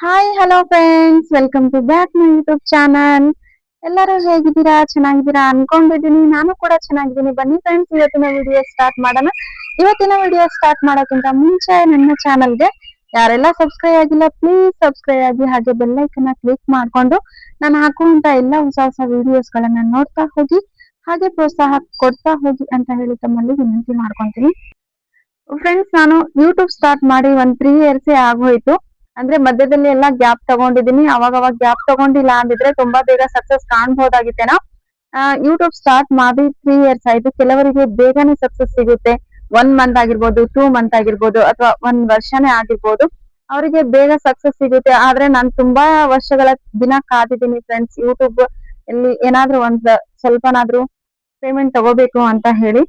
Hi hello friends, welcome to back my YouTube channel. ಎಲ್ಲರೂ ಹೇಗಿದ್ದೀರಾ? ಚೆನ್ನಾಗಿದ್ದೀರಾ ಅನ್ಕೊಂಡಿದ್ದೀನಿ. ನಾನು ಕೂಡ ಚೆನ್ನಾಗಿದ್ದೀನಿ. ಬನ್ನಿ ಫ್ರೆಂಡ್ಸ್, ಇವತ್ತಿನ ವಿಡಿಯೋ ಸ್ಟಾರ್ಟ್ ಮಾಡೋಣ. ಇವತ್ತಿನ ವಿಡಿಯೋ ಸ್ಟಾರ್ಟ್ ಮಾಡೋಕ್ಕಿಂತ ಮುಂಚೆ ನನ್ನ ಚಾನಲ್ಗೆ ಯಾರೆಲ್ಲ ಸಬ್ಸ್ಕ್ರೈಬ್ ಆಗಿಲ್ಲ ಪ್ಲೀಸ್ ಸಬ್ಸ್ಕ್ರೈಬ್ ಆಗಿ, ಹಾಗೆ ಬೆಲ್ ಐಕನ್ ಕ್ಲಿಕ್ ಮಾಡ್ಕೊಂಡು ನಾನು ಹಾಕುವಂತ ಎಲ್ಲ ಹೊಸ ಹೊಸ ವಿಡಿಯೋಸ್ ಗಳನ್ನ ನೋಡ್ತಾ ಹೋಗಿ, ಹಾಗೆ ಪ್ರೋತ್ಸಾಹ ಕೊಡ್ತಾ ಹೋಗಿ ಅಂತ ಹೇಳಿ ತಮ್ಮಲ್ಲಿ ವಿನಂತಿ ಮಾಡ್ಕೊಂತೀನಿ. ಫ್ರೆಂಡ್ಸ್, ನಾನು ಯೂಟ್ಯೂಬ್ ಸ್ಟಾರ್ಟ್ ಮಾಡಿ 3 years ಆಗೋಯ್ತು. ಅಂದ್ರೆ ಮಧ್ಯದಲ್ಲಿ ಎಲ್ಲ ಗ್ಯಾಪ್ ತಗೊಂಡಿದೀನಿ. ಅವಾಗ ಗ್ಯಾಪ್ ತಗೊಂಡಿಲ್ಲ ಅಂದಿದ್ರೆ ತುಂಬಾ ಬೇಗ ಸಕ್ಸಸ್ ಕಾಣ್ಬೋದಾಗಿತ್ತೇನೋ. ಯೂಟ್ಯೂಬ್ ಸ್ಟಾರ್ಟ್ ಮಾಡಿ 3 years ಆಯ್ತು. ಕೆಲವರಿಗೆ ಬೇಗನೆ ಸಕ್ಸಸ್ ಸಿಗುತ್ತೆ. 1 month ಆಗಿರ್ಬೋದು, 2 month ಆಗಿರ್ಬೋದು, ಅಥವಾ 1 ವರ್ಷನೇ ಆಗಿರ್ಬೋದು. ಅವರಿಗೆ ಬೇಗ ಸಕ್ಸಸ್ ಸಿಗುತ್ತೆ. ಆದ್ರೆ ನಾನು ತುಂಬಾ ವರ್ಷಗಳ ದಿನ ಕಾದಿದ್ದೀನಿ ಫ್ರೆಂಡ್ಸ್, ಯೂಟ್ಯೂಬ್ ಅಲ್ಲಿ ಏನಾದ್ರೂ ಸ್ವಲ್ಪನಾದ್ರೂ ಪೇಮೆಂಟ್ ತಗೋಬೇಕು ಅಂತ ಹೇಳಿ,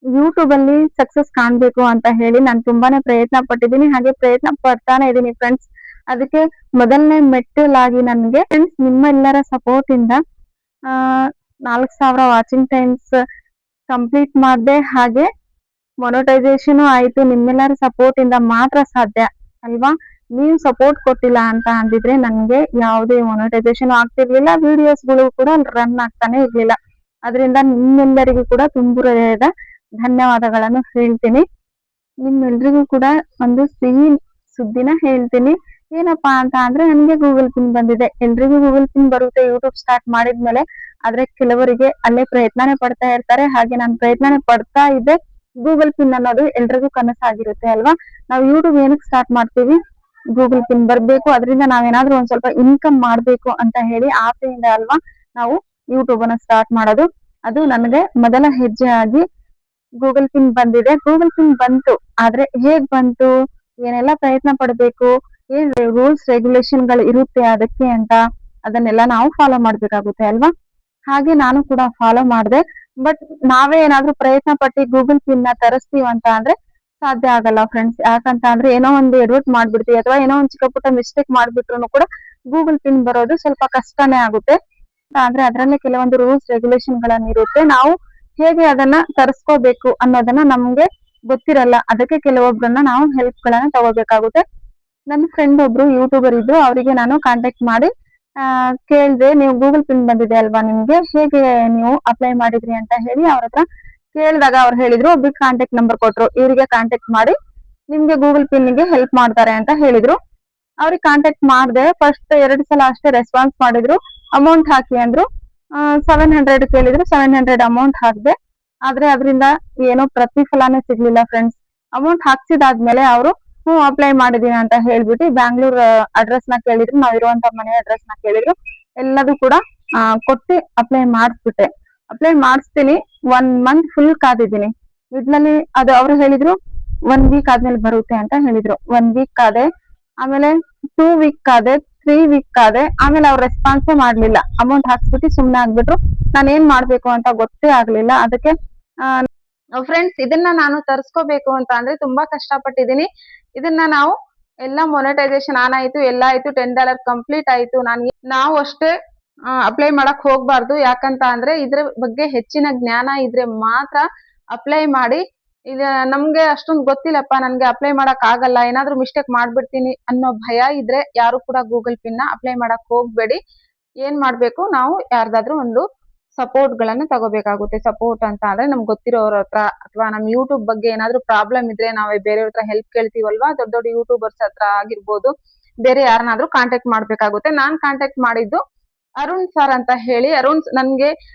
ಯೂಟ್ಯೂಬ್ ಅಲ್ಲಿ ಸಕ್ಸಸ್ ಕಾಣ್ಬೇಕು ಅಂತ ಹೇಳಿ ನಾನು ತುಂಬಾನೇ ಪ್ರಯತ್ನ ಪಟ್ಟಿದ್ದೀನಿ, ಹಾಗೆ ಪ್ರಯತ್ನ ಪಡ್ತಾನೆ ಇದ್ದೀನಿ ಫ್ರೆಂಡ್ಸ್. ಅದಕ್ಕೆ ಮೊದಲನೇ ಮೆಟ್ಟಿಲಾಗಿ ನನಗೆ ಫ್ರೆಂಡ್ಸ್ ನಿಮ್ಮೆಲ್ಲರ ಸಪೋರ್ಟ್ ಇಂದ 4,000 ವಾಚಿಂಗ್ ಟೈಮ್ಸ್ ಕಂಪ್ಲೀಟ್ ಮಾಡಿದೆ. ಹಾಗೆ ಮೊನಟೈಸೇಷನ್ ಆಯ್ತು. ನಿಮ್ಮೆಲ್ಲರ ಸಪೋರ್ಟ್ ಇಂದ ಮಾತ್ರ ಸಾಧ್ಯ ಅಲ್ವಾ. ನೀವು ಸಪೋರ್ಟ್ ಕೊಟ್ಟಿಲ್ಲ ಅಂತ ಅಂದಿದ್ರೆ ನನ್ಗೆ ಯಾವುದೇ ಮೊನಟೈಸೇಷನ್ ಆಗ್ತಿರ್ಲಿಲ್ಲ, ವಿಡಿಯೋಸ್ಗಳು ಕೂಡ ರನ್ ಆಗ್ತಾನೆ ಇರ್ಲಿಲ್ಲ. ಅದರಿಂದ ನಿಮ್ಮೆಲ್ಲರಿಗೂ ಕೂಡ ತುಂಬು ಹೃದಯದ ಧನ್ಯವಾದಗಳನ್ನು ಹೇಳ್ತೀನಿ. ನಿಮ್ಮೆಲ್ರಿಗೂ ಕೂಡ ಒಂದು ಸಿಹಿ ಸುದ್ದಿನ ಹೇಳ್ತೀನಿ. ಏನಪ್ಪಾ ಅಂತ ಅಂದ್ರೆ, ನನಗೆ ಗೂಗಲ್ ಪಿನ್ ಬಂದಿದೆ. ಎಲ್ರಿಗೂ ಗೂಗಲ್ ಪಿನ್ ಬರುತ್ತೆ ಯೂಟ್ಯೂಬ್ ಸ್ಟಾರ್ಟ್ ಮಾಡಿದ್ಮೇಲೆ. ಆದ್ರೆ ಕೆಲವರಿಗೆ ಅಲ್ಲೇ ಪ್ರಯತ್ನನೇ ಪಡ್ತಾ ಇರ್ತಾರೆ. ಹಾಗೆ ನಾನು ಪ್ರಯತ್ನನೇ ಪಡ್ತಾ ಇದ್ದೆ. ಗೂಗಲ್ ಪಿನ್ ಅನ್ನೋದು ಎಲ್ರಿಗೂ ಕನಸಾಗಿರುತ್ತೆ ಅಲ್ವಾ. ನಾವು ಯೂಟ್ಯೂಬ್ ಏನಕ್ಕೆ ಸ್ಟಾರ್ಟ್ ಮಾಡ್ತೀವಿ? ಗೂಗಲ್ ಪಿನ್ ಬರ್ಬೇಕು, ಅದರಿಂದ ನಾವೇನಾದ್ರೂ ಒಂದ್ ಸ್ವಲ್ಪ ಇನ್ಕಮ್ ಮಾಡ್ಬೇಕು ಅಂತ ಹೇಳಿ ಆಸೆಯಿಂದ ಅಲ್ವಾ ನಾವು ಯೂಟ್ಯೂಬ್ ಅನ್ನ ಸ್ಟಾರ್ಟ್ ಮಾಡೋದು. ಅದು ನನಗೆ ಮೊದಲ ಹೆಜ್ಜೆ ಆಗಿ ಗೂಗಲ್ ಪಿನ್ ಬಂದಿದೆ. ಗೂಗಲ್ ಪಿನ್ ಬಂತು, ಆದ್ರೆ ಹೇಗ್ ಬಂತು, ಏನೆಲ್ಲ ಪ್ರಯತ್ನ ಪಡ್ಬೇಕು, ಏನ್ ರೂಲ್ಸ್ ರೆಗ್ಯುಲೇಷನ್ ಗಳು ಇರುತ್ತೆ ಅದಕ್ಕೆ ಅಂತ, ಅದನ್ನೆಲ್ಲ ನಾವು ಫಾಲೋ ಮಾಡ್ಬೇಕಾಗುತ್ತೆ ಅಲ್ವಾ. ಹಾಗೆ ನಾನು ಕೂಡ ಫಾಲೋ ಮಾಡಿದೆ. ಬಟ್ ನಾವೇ ಏನಾದ್ರೂ ಪ್ರಯತ್ನ ಪಟ್ಟು ಗೂಗಲ್ ಪಿನ್ ನ ತರಿಸ್ತೀವಿ ಅಂತ ಅಂದ್ರೆ ಸಾಧ್ಯ ಆಗಲ್ಲ ಫ್ರೆಂಡ್ಸ್. ಯಾಕಂತ ಅಂದ್ರೆ ಏನೋ ಒಂದು ಎಡಿಟ್ ಮಾಡ್ಬಿಡ್ತೀವಿ, ಅಥವಾ ಏನೋ ಒಂದು ಚಿಕ್ಕ ಪುಟ್ಟ ಮಿಸ್ಟೇಕ್ ಮಾಡ್ಬಿಟ್ರು ಕೂಡ ಗೂಗಲ್ ಪಿನ್ ಬರೋದು ಸ್ವಲ್ಪ ಕಷ್ಟನೇ ಆಗುತ್ತೆ. ಅಂದ್ರೆ ಅದರಲ್ಲೇ ಕೆಲವೊಂದು ರೂಲ್ಸ್ ರೆಗ್ಯುಲೇಷನ್ ಗಳನ್ನ ಇರುತ್ತೆ. ನಾವು ಹೇಗೆ ಅದನ್ನ ತರಿಸ್ಕೋಬೇಕು ಅನ್ನೋದನ್ನ ನಮ್ಗೆ ಗೊತ್ತಿರಲ್ಲ. ಅದಕ್ಕೆ ಕೆಲವೊಬ್ಬರನ್ನ ನಾವು ಹೆಲ್ಪ್ ಗಳನ್ನ ತಗೋಬೇಕಾಗುತ್ತೆ. ನನ್ನ ಫ್ರೆಂಡ್ ಒಬ್ರು ಯೂಟ್ಯೂಬರ್ ಇದ್ರು, ಅವರಿಗೆ ನಾನು ಕಾಂಟ್ಯಾಕ್ಟ್ ಮಾಡಿ ಕೇಳಿದೆ, ನೀವು ಗೂಗಲ್ ಪಿನ್ ಬಂದಿದೆ ಅಲ್ವಾ, ನಿಮ್ಗೆ ಹೇಗೆ ನೀವು ಅಪ್ಲೈ ಮಾಡಿದ್ರಿ ಅಂತ ಹೇಳಿ ಅವ್ರ ಹತ್ರ ಕೇಳಿದಾಗ ಅವ್ರು ಹೇಳಿದ್ರು, ಒಬ್ರಿಗೆ ಕಾಂಟ್ಯಾಕ್ಟ್ ನಂಬರ್ ಕೊಟ್ರು, ಇವರಿಗೆ ಕಾಂಟ್ಯಾಕ್ಟ್ ಮಾಡಿ ನಿಮ್ಗೆ ಗೂಗಲ್ ಪಿನ್ ಗೆ ಹೆಲ್ಪ್ ಮಾಡ್ತಾರೆ ಅಂತ ಹೇಳಿದ್ರು. ಅವ್ರಿಗೆ ಕಾಂಟ್ಯಾಕ್ಟ್ ಮಾಡಿದೆ. ಫಸ್ಟ್ 2 ಸಲ ಅಷ್ಟೇ ರೆಸ್ಪಾನ್ಸ್ ಮಾಡಿದ್ರು. ಅಮೌಂಟ್ ಹಾಕಿ ಅಂದ್ರು. 700 ಕೇಳಿದ್ರು, 700 ಅಮೌಂಟ್ ಹಾಕಿದೆ. ಆದ್ರೆ ಅದರಿಂದ ಏನೋ ಪ್ರತಿಫಲನೇ ಸಿಗ್ಲಿಲ್ಲ ಫ್ರೆಂಡ್ಸ್. ಅಮೌಂಟ್ ಹಾಕ್ಸಿದಾದ್ಮೇಲೆ ಅವರು ಅಪ್ಲೈ ಮಾಡಿದೀನಿ ಅಂತ ಹೇಳ್ಬಿಟ್ಟು ಬ್ಯಾಂಗ್ಳೂರ್ ಅಡ್ರೆಸ್ ನ ಕೇಳಿದ್ರು, ನಾವ್ ಇರುವಂತ ಮನೆ ಅಡ್ರೆಸ್ ನ ಕೇಳಿದ್ರು. ಎಲ್ಲದೂ ಕೂಡ ಕೊಟ್ಟು ಅಪ್ಲೈ ಮಾಡಿಸ್ಬಿಟ್ಟೆ. ಅಪ್ಲೈ ಮಾಡಿಸ್ತೀನಿ. 1 month ಫುಲ್ ಕಾದಿದ್ದೀನಿ. ಇದ್ರಲ್ಲಿ ಅದು ಅವ್ರು ಹೇಳಿದ್ರು 1 week ಆದ್ಮೇಲೆ ಬರುತ್ತೆ ಅಂತ ಹೇಳಿದ್ರು. 1 week ಕಾದೆ, ಆಮೇಲೆ 2 week ಕಾದೆ, 3 week ಕಾದೆ. ಆಮೇಲೆ ಅವ್ರು ರೆಸ್ಪಾನ್ಸೇ ಮಾಡ್ಲಿಲ್ಲ. ಅಮೌಂಟ್ ಹಾಕ್ಸ್ಬಿಟ್ಟು ಸುಮ್ನೆ ಆಗ್ಬಿಟ್ರು. ನಾನು ಏನ್ ಮಾಡ್ಬೇಕು ಅಂತ ಗೊತ್ತೇ ಆಗ್ಲಿಲ್ಲ. ಅದಕ್ಕೆ ಫ್ರೆಂಡ್ಸ್, ಇದನ್ನ ನಾನು ತರ್ಸ್ಕೋಬೇಕು ಅಂತ ಅಂದ್ರೆ ತುಂಬಾ ಕಷ್ಟಪಟ್ಟಿದ್ದೀನಿ. ಇದನ್ನ ನಾವು ಎಲ್ಲ ಮೊನೆಟೈಸೇಷನ್ ಆನ್ ಆಯ್ತು, ಎಲ್ಲ ಆಯ್ತು, $10 ಕಂಪ್ಲೀಟ್ ಆಯ್ತು. ನಾವು ಅಷ್ಟೇ ಅಪ್ಲೈ ಮಾಡಕ್ ಹೋಗ್ಬಾರ್ದು. ಯಾಕಂತ ಅಂದ್ರೆ ಇದ್ರ ಬಗ್ಗೆ ಹೆಚ್ಚಿನ ಜ್ಞಾನ ಇದ್ರೆ ಮಾತ್ರ ಅಪ್ಲೈ ಮಾಡಿ. ನಮ್ಗೆ ಅಷ್ಟೊಂದು ಗೊತ್ತಿಲ್ಲಪ್ಪ, ನನ್ಗೆ ಅಪ್ಲೈ ಮಾಡಕ್ ಆಗಲ್ಲ, ಏನಾದ್ರೂ ಮಿಸ್ಟೇಕ್ ಮಾಡ್ಬಿಡ್ತೀನಿ ಅನ್ನೋ ಭಯ ಇದ್ರೆ ಯಾರು ಕೂಡ ಗೂಗಲ್ ಪಿನ್ ನ ಅಪ್ಲೈ ಮಾಡಕ್ ಹೋಗ್ಬೇಡಿ. ಏನ್ ಮಾಡ್ಬೇಕು, ನಾವು ಯಾರ್ದಾದ್ರೂ ಒಂದು ಸಪೋರ್ಟ್ ಗಳನ್ನ ತಗೋಬೇಕಾಗುತ್ತೆ. ಸಪೋರ್ಟ್ ಅಂತ ಅಂದ್ರೆ ನಮ್ಗೆ ಗೊತ್ತಿರೋರ ಹತ್ರ, ಅಥವಾ ನಮ್ ಯೂಟ್ಯೂಬ್ ಬಗ್ಗೆ ಏನಾದ್ರೂ ಪ್ರಾಬ್ಲಮ್ ಇದ್ರೆ ನಾವೇ ಬೇರೆಯವ್ರ ಹತ್ರ ಹೆಲ್ಪ್ ಕೇಳ್ತೀವಲ್ವಾ, ದೊಡ್ಡ ದೊಡ್ಡ ಯೂಟ್ಯೂಬರ್ಸ್ ಹತ್ರ ಆಗಿರ್ಬೋದು, ಬೇರೆ ಯಾರನ್ನಾದ್ರೂ ಕಾಂಟ್ಯಾಕ್ಟ್ ಮಾಡ್ಬೇಕಾಗುತ್ತೆ. ನಾನ್ ಕಾಂಟ್ಯಾಕ್ಟ್ ಮಾಡಿದ್ದು ಅರುಣ್ ಸರ್ ಅಂತ ಹೇಳಿ. ಅರುಣ್ ನನ್ಗೆ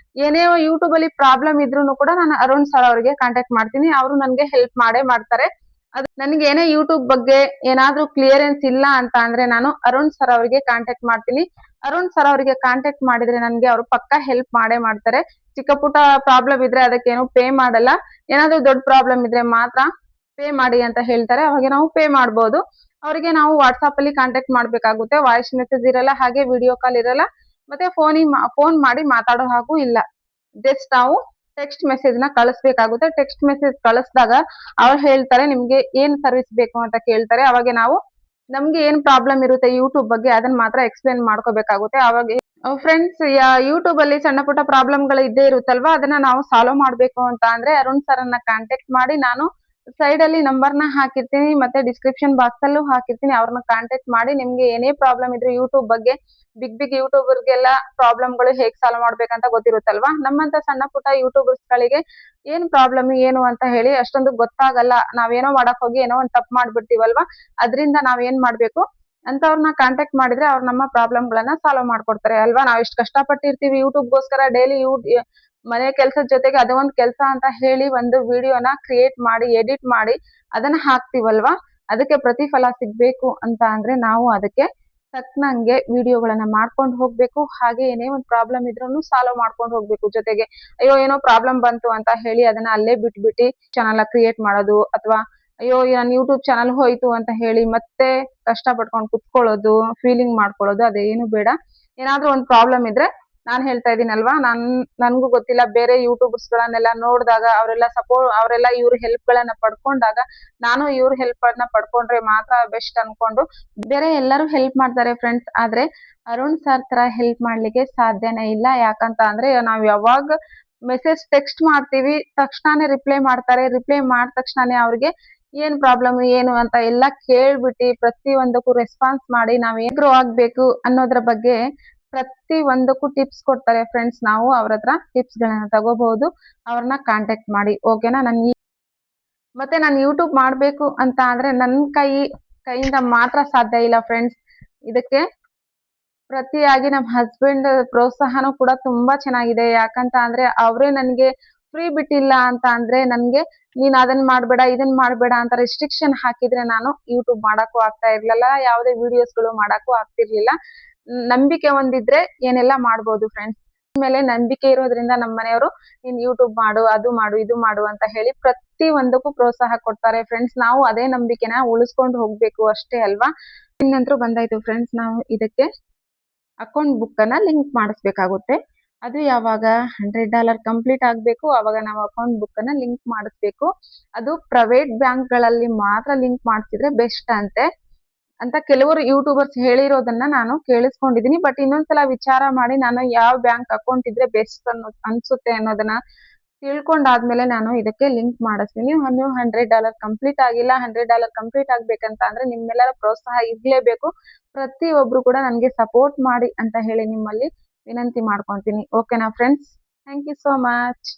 ಏನೇ ಯೂಟ್ಯೂಬ್ ಅಲ್ಲಿ ಪ್ರಾಬ್ಲಮ್ ಇದ್ರೂ ಕೂಡ ನಾನು ಅರುಣ್ ಸರ್ ಅವರಿಗೆ ಕಾಂಟ್ಯಾಕ್ಟ್ ಮಾಡ್ತೀನಿ. ಅವರು ನನ್ಗೆ ಹೆಲ್ಪ್ ಮಾಡೇ ಮಾಡ್ತಾರೆ. ಅದು ನನ್ಗೆ ಏನೇ ಯೂಟ್ಯೂಬ್ ಬಗ್ಗೆ ಏನಾದ್ರೂ ಕ್ಲಿಯರೆನ್ಸ್ ಇಲ್ಲ ಅಂತ ಅಂದ್ರೆ ನಾನು ಅರುಣ್ ಸರ್ ಅವರಿಗೆ ಕಾಂಟ್ಯಾಕ್ಟ್ ಮಾಡ್ತೀನಿ. ಅರುಣ್ ಸರ್ ಅವರಿಗೆ ಕಾಂಟ್ಯಾಕ್ಟ್ ಮಾಡಿದ್ರೆ ನನ್ಗೆ ಅವ್ರು ಪಕ್ಕ ಹೆಲ್ಪ್ ಮಾಡೇ ಮಾಡ್ತಾರೆ. ಚಿಕ್ಕ ಪುಟ್ಟ ಪ್ರಾಬ್ಲಮ್ ಇದ್ರೆ ಅದಕ್ಕೇನು ಪೇ ಮಾಡಲ್ಲ. ಏನಾದ್ರೂ ದೊಡ್ಡ ಪ್ರಾಬ್ಲಮ್ ಇದ್ರೆ ಮಾತ್ರ ಪೇ ಮಾಡಿ ಅಂತ ಹೇಳ್ತಾರೆ. ಅವಾಗ ನಾವು ಪೇ ಮಾಡ್ಬೋದು. ಅವರಿಗೆ ನಾವು ವಾಟ್ಸ್ಆಪ್ ಅಲ್ಲಿ ಕಾಂಟ್ಯಾಕ್ಟ್ ಮಾಡ್ಬೇಕಾಗುತ್ತೆ. ವಾಯ್ಸ್ ಮೆಸೇಜ್ ಇರಲ್ಲ, ಹಾಗೆ ವಿಡಿಯೋ ಕಾಲ್ ಇರಲ್ಲ, ಮತ್ತೆ ಫೋನ್ ಮಾಡಿ ಮಾತಾಡೋ ಹಾಗೂ ಇಲ್ಲ. ಜಸ್ಟ್ ನಾವು ಟೆಕ್ಸ್ಟ್ ಮೆಸೇಜ್ ನ ಕಳಿಸ್ಬೇಕಾಗುತ್ತೆ. ಟೆಕ್ಸ್ಟ್ ಮೆಸೇಜ್ ಕಳಿಸಿದಾಗ ಅವ್ರು ಹೇಳ್ತಾರೆ ನಿಮ್ಗೆ ಏನ್ ಸರ್ವಿಸ್ ಬೇಕು ಅಂತ ಕೇಳ್ತಾರೆ. ಅವಾಗ ನಾವು ನಮ್ಗೆ ಏನ್ ಪ್ರಾಬ್ಲಮ್ ಇರುತ್ತೆ ಯೂಟ್ಯೂಬ್ ಬಗ್ಗೆ ಅದನ್ನ ಮಾತ್ರ ಎಕ್ಸ್ಪ್ಲೇನ್ ಮಾಡ್ಕೋಬೇಕಾಗುತ್ತೆ. ಅವಾಗ ಫ್ರೆಂಡ್ಸ್, ಯೂಟ್ಯೂಬ್ ಅಲ್ಲಿ ಸಣ್ಣ ಪುಟ್ಟ ಪ್ರಾಬ್ಲಮ್ ಗಳು ಇದ್ದೇ ಇರುತ್ತಲ್ವಾ, ಅದನ್ನ ನಾವು ಸಾಲ್ವ್ ಮಾಡ್ಬೇಕು ಅಂತ ಅಂದ್ರೆ ಅರುಣ್ ಸರ್ ಅನ್ನ ಕಾಂಟ್ಯಾಕ್ಟ್ ಮಾಡಿ ನಾನು ಸೈಡ್ ಅಲ್ಲಿ ನಂಬರ್ನ ಹಾಕಿರ್ತೀನಿ ಮತ್ತೆ ಡಿಸ್ಕ್ರಿಪ್ಷನ್ ಬಾಕ್ಸ್ ಅಲ್ಲೂ ಹಾಕಿರ್ತೀನಿ. ಅವ್ರನ್ನ ಕಾಂಟ್ಯಾಕ್ಟ್ ಮಾಡಿ ನಿಮ್ಗೆ ಏನೇ ಪ್ರಾಬ್ಲಮ್ ಇದ್ರೆ ಯೂಟ್ಯೂಬ್ ಬಗ್ಗೆ ಬಿಗ್ ಯೂಟ್ಯೂಬರ್ಗೆಲ್ಲ ಪ್ರಾಬ್ಲಮ್ಗಳು ಹೇಗ್ ಸಾಲ್ವ್ ಮಾಡ್ಬೇಕಂತ ಗೊತ್ತಿರುತ್ತಲ್ವಾ. ನಮ್ಮಂತ ಸಣ್ಣ ಪುಟ್ಟ ಯೂಟ್ಯೂಬರ್ಸ್ ಗಳಿಗೆ ಏನ್ ಪ್ರಾಬ್ಲಮ್ ಏನು ಅಂತ ಹೇಳಿ ಅಷ್ಟೊಂದು ಗೊತ್ತಾಗಲ್ಲ. ನಾವೇನೋ ಮಾಡಕ್ ಹೋಗಿ ಏನೋ ಒಂದ್ ತಪ್ಪು ಮಾಡ್ಬಿಡ್ತೀವಲ್ವಾ. ಅದ್ರಿಂದ ನಾವ್ ಏನ್ ಮಾಡ್ಬೇಕು ಅಂತವ್ರನ್ನ ಕಾಂಟ್ಯಾಕ್ಟ್ ಮಾಡಿದ್ರೆ ಅವ್ರು ನಮ್ಮ ಪ್ರಾಬ್ಲಮ್ ಗಳನ್ನ ಸಾಲ್ವ್ ಮಾಡ್ಕೊಡ್ತಾರೆ ಅಲ್ವಾ. ನಾವ್ ಎಷ್ಟು ಕಷ್ಟಪಟ್ಟಿರ್ತೀವಿ ಯೂಟ್ಯೂಬ್ಗೋಸ್ಕರ ಡೈಲಿ ಮನೆ ಕೆಲ್ಸದ ಜೊತೆಗೆ ಅದು ಒಂದ್ ಕೆಲ್ಸ ಅಂತ ಹೇಳಿ ಒಂದು ವಿಡಿಯೋನ ಕ್ರಿಯೇಟ್ ಮಾಡಿ ಎಡಿಟ್ ಮಾಡಿ ಅದನ್ನ ಹಾಕ್ತಿವಲ್ವಾ. ಅದಕ್ಕೆ ಪ್ರತಿಫಲ ಸಿಗ್ಬೇಕು ಅಂತ ಅಂದ್ರೆ ನಾವು ಅದಕ್ಕೆ ತಕ್ಕನಂಗೆ ವಿಡಿಯೋಗಳನ್ನ ಮಾಡ್ಕೊಂಡು ಹೋಗ್ಬೇಕು. ಹಾಗೆ ಏನೇ ಒಂದ್ ಪ್ರಾಬ್ಲಮ್ ಇದ್ರೂ ಸಾಲ್ವ್ ಮಾಡ್ಕೊಂಡು ಹೋಗ್ಬೇಕು. ಜೊತೆಗೆ ಅಯ್ಯೋ ಏನೋ ಪ್ರಾಬ್ಲಮ್ ಬಂತು ಅಂತ ಹೇಳಿ ಅದನ್ನ ಅಲ್ಲೇ ಬಿಟ್ಬಿಟ್ಟು ಚಾನಲ್ ಕ್ರಿಯೇಟ್ ಮಾಡೋದು ಅಥವಾ ಅಯ್ಯೋ ನನ್ ಯೂಟ್ಯೂಬ್ ಚಾನಲ್ ಹೋಯ್ತು ಅಂತ ಹೇಳಿ ಮತ್ತೆ ಕಷ್ಟ ಪಟ್ಕೊಂಡು ಕುತ್ಕೊಳ್ಳೋದು, ಫೀಲಿಂಗ್ ಮಾಡ್ಕೊಳ್ಳೋದು ಅದೇನು ಬೇಡ. ಏನಾದ್ರೂ ಒಂದ್ ಪ್ರಾಬ್ಲಮ್ ಇದ್ರೆ ನಾನ್ ಹೇಳ್ತಾ ಇದೀನಲ್ವಾ, ನನ್ಗೂ ಗೊತ್ತಿಲ್ಲ ಬೇರೆ ಯೂಟ್ಯೂಬರ್ಸ್ ಗಳನ್ನೆಲ್ಲ ನೋಡಿದಾಗ ಅವರೆಲ್ಲ ಇವ್ರ ಹೆಲ್ಪ್ ಗಳನ್ನ ಪಡ್ಕೊಂಡಾಗ ನಾನು ಇವ್ರ ಹೆಲ್ಪ್ ಅನ್ನ ಪಡ್ಕೊಂಡ್ರೆ ಮಾತ್ರ ಬೆಸ್ಟ್ ಅನ್ಕೊಂಡು ಬೇರೆ ಎಲ್ಲರೂ ಹೆಲ್ಪ್ ಮಾಡ್ತಾರೆ ಫ್ರೆಂಡ್ಸ್. ಆದ್ರೆ ಅರುಣ್ ಸರ್ ತರ ಹೆಲ್ಪ್ ಮಾಡ್ಲಿಕ್ಕೆ ಸಾಧ್ಯನೇ ಇಲ್ಲ. ಯಾಕಂತ ಅಂದ್ರೆ ನಾವ್ ಯಾವಾಗ ಮೆಸೇಜ್ ಟೆಕ್ಸ್ಟ್ ಮಾಡ್ತೀವಿ ತಕ್ಷಣನೇ ರಿಪ್ಲೈ ಮಾಡ್ತಾರೆ. ರಿಪ್ಲೈ ಮಾಡಿದ ತಕ್ಷಣನೇ ಅವ್ರಿಗೆ ಏನ್ ಪ್ರಾಬ್ಲಮ್ ಏನು ಅಂತ ಎಲ್ಲ ಕೇಳ್ಬಿಟ್ಟು ಪ್ರತಿ ಒಂದಕ್ಕೂ ರೆಸ್ಪಾನ್ಸ್ ಮಾಡಿ ನಾವ್ ಹೇಗ್ ಗ್ರೋ ಆಗ್ಬೇಕು ಅನ್ನೋದ್ರ ಬಗ್ಗೆ ಪ್ರತಿ ಒಂದಕ್ಕೂ ಟಿಪ್ಸ್ ಕೊಡ್ತಾರೆ ಫ್ರೆಂಡ್ಸ್. ನಾವು ಅವ್ರ ಹತ್ರ ಟಿಪ್ಸ್ ಗಳನ್ನ ತಗೋಬಹುದು. ಅವ್ರನ್ನ ಕಾಂಟ್ಯಾಕ್ಟ್ ಮಾಡಿ ಓಕೆನಾ. ಮತ್ತೆ ನಾನು ಯೂಟ್ಯೂಬ್ ಮಾಡ್ಬೇಕು ಅಂತ ಅಂದ್ರೆ ನನ್ನ ಕೈಯಿಂದ ಮಾತ್ರ ಸಾಧ್ಯ ಇಲ್ಲ ಫ್ರೆಂಡ್ಸ್. ಇದಕ್ಕೆ ಪ್ರತಿಯಾಗಿ ನಮ್ಮ ಹಸ್ಬೆಂಡ್ ಪ್ರೋತ್ಸಾಹನೂ ಕೂಡ ತುಂಬಾ ಚೆನ್ನಾಗಿದೆ. ಯಾಕಂತ ಅಂದ್ರೆ ಅವರೇ ನನ್ಗೆ ಫ್ರೀ ಬಿಟ್ಟಿಲ್ಲ ಅಂತ ಅಂದ್ರೆ ನನ್ಗೆ ನೀನ್ ಅದನ್ನ ಮಾಡ್ಬೇಡ ಇದನ್ ಮಾಡ್ಬೇಡ ಅಂತ ರೆಸ್ಟ್ರಿಕ್ಷನ್ ಹಾಕಿದ್ರೆ ನಾನು ಯೂಟ್ಯೂಬ್ ಮಾಡಕ್ಕೂ ಆಗ್ತಾ ಇರ್ಲಿಲ್ಲ, ಯಾವುದೇ ವಿಡಿಯೋಸ್ ಗಳು ಮಾಡಕ್ಕೂ ಆಗ್ತಿರ್ಲಿಲ್ಲ. ನಂಬಿಕೆ ಒಂದಿದ್ರೆ ಏನೆಲ್ಲ ಮಾಡ್ಬೋದು ಫ್ರೆಂಡ್ಸ್. ಮೇಲೆ ನಂಬಿಕೆ ಇರೋದ್ರಿಂದ ನಮ್ಮ ಮನೆಯವರು ನೀನ್ ಯೂಟ್ಯೂಬ್ ಮಾಡು ಅದು ಮಾಡು ಇದು ಮಾಡು ಅಂತ ಹೇಳಿ ಪ್ರತಿ ಒಂದಕ್ಕೂ ಪ್ರೋತ್ಸಾಹ ಕೊಡ್ತಾರೆ ಫ್ರೆಂಡ್ಸ್. ನಾವು ಅದೇ ನಂಬಿಕೆನ ಉಳಿಸ್ಕೊಂಡು ಹೋಗ್ಬೇಕು ಅಷ್ಟೇ ಅಲ್ವಾ. ಇನ್ನಂತರೂ ಬಂದಾಯ್ತು ಫ್ರೆಂಡ್ಸ್. ನಾವು ಇದಕ್ಕೆ ಅಕೌಂಟ್ ಬುಕ್ ಅನ್ನ ಲಿಂಕ್ ಮಾಡಿಸ್ಬೇಕಾಗುತ್ತೆ. ಅದು ಯಾವಾಗ $100 ಕಂಪ್ಲೀಟ್ ಆಗ್ಬೇಕು ಅವಾಗ ನಾವು ಅಕೌಂಟ್ ಬುಕ್ ಅನ್ನ ಲಿಂಕ್ ಮಾಡಿಸ್ಬೇಕು. ಅದು ಪ್ರೈವೇಟ್ ಬ್ಯಾಂಕ್ ಗಳಲ್ಲಿ ಮಾತ್ರ ಲಿಂಕ್ ಮಾಡಿಸಿದ್ರೆ ಬೆಸ್ಟ್ ಅಂತ ಕೆಲವರು ಯೂಟ್ಯೂಬರ್ಸ್ ಹೇಳಿರೋದನ್ನ ನಾನು ಕೇಳಿಸ್ಕೊಂಡಿದೀನಿ. ಬಟ್ ಇನ್ನೊಂದ್ಸಲ ವಿಚಾರ ಮಾಡಿ ನಾನು ಯಾವ ಬ್ಯಾಂಕ್ ಅಕೌಂಟ್ ಇದ್ರೆ ಬೆಸ್ಟ್ ಅನ್ಸುತ್ತೆ ಅನ್ನೋದನ್ನ ತಿಳ್ಕೊಂಡಾದ್ಮೇಲೆ ನಾನು ಇದಕ್ಕೆ ಲಿಂಕ್ ಮಾಡಿಸ್ತೀನಿ. ನೀವು $100 ಕಂಪ್ಲೀಟ್ ಆಗಿಲ್ಲ, $100 ಕಂಪ್ಲೀಟ್ ಆಗ್ಬೇಕಂತ ಅಂದ್ರೆ ನಿಮ್ಮೆಲ್ಲರ ಪ್ರೋತ್ಸಾಹ ಇರ್ಲೇಬೇಕು. ಪ್ರತಿಯೊಬ್ರು ಕೂಡ ನನ್ಗೆ ಸಪೋರ್ಟ್ ಮಾಡಿ ಅಂತ ಹೇಳಿ ನಿಮ್ಮಲ್ಲಿ ವಿನಂತಿ ಮಾಡ್ಕೊಂತೀನಿ. ಓಕೆನಾ friends. Thank you so much.